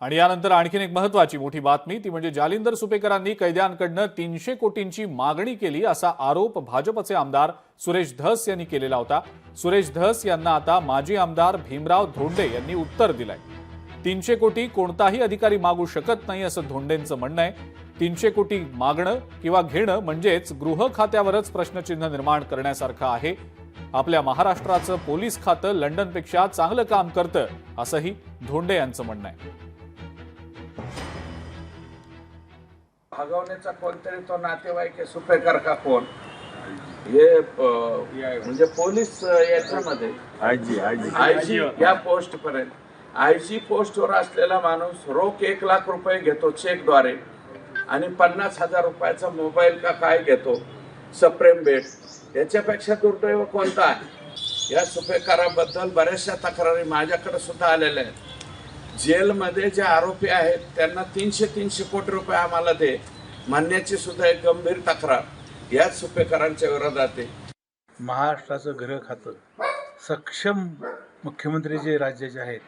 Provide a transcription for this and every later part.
आणि यानंतर आणखीन एक महत्त्वाची मोठी बातमी ती म्हणजे जालिंदर सुपेकरांनी कैद्यांकडनं 300 कोटींची मागणी केली असा आरोप भाजपचे आमदार सुरेश धस यांनी केलेला होता। सुरेश धस यांना आता माजी आमदार भीमराव धोंडे यांनी उत्तर दिलंय। 300 कोटी कोणताही अधिकारी मागू शकत नाही असं धोंडेंचं म्हणणं आहे। 300 कोटी मागणं किंवा घेणं म्हणजेच गृह खात्यावरच प्रश्नचिन्ह निर्माण करण्यासारखं आहे। आपल्या महाराष्ट्राचं पोलीस खातं लंडनपेक्षा चांगलं काम करतं असंही धोंडे यांचं म्हणणं आहे। भागवण्याचा कोणतरी तो नातेवाईक सुपेकर का कोण हे म्हणजे पोलीस याच्यामध्ये आयजी या पोस्ट पर्यंत आयजी पोस्टवर असलेला माणूस रोख 1 लाख रुपये घेतो चेकद्वारे आणि 50,000 रुपयाचा मोबाईल का काय घेतो सप्रेम भेट। याच्यापेक्षा दुर्दैव कोणता आहे? या सुपेकराबद्दल बऱ्याचशा तक्रारी माझ्याकडे सुद्धा आलेल्या आहेत। जेलमध्ये जे आरोपी आहेत त्यांना 300 कोटी रुपये आम्हाला दे म्हणण्याची सुद्धा एक गंभीर तक्रार या सुपेकरांच्या विरोधात आहे। महाराष्ट्राचं गृह खातं सक्षम मुख्यमंत्री जे राज्याचे आहेत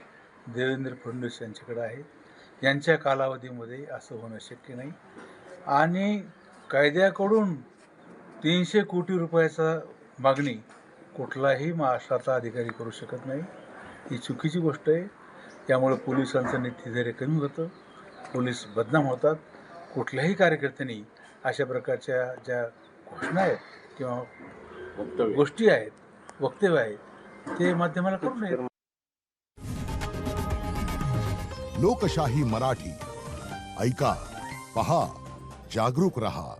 देवेंद्र फडणवीस यांच्याकडे आहे। यांच्या कालावधीमध्ये असं होणं शक्य नाही आणि कायद्याकडून 300 कोटी रुपयाचा मागणी कुठलाही महाराष्ट्राचा अधिकारी करू शकत नाही। ही चुकीची गोष्ट आहे। त्यामुळे पोलिसांचं नित्यधैर्य कमी होतं, पोलीस बदनाम होतात। कुठल्याही कार्यकर्त्यांनी अशा प्रकारच्या ज्या घोषणा आहेत किंवा गोष्टी आहेत वक्तव्य आहेत ते माध्यमाला करू नयेत। लोकशाही मराठी ऐका, पहा, जागरूक रहा।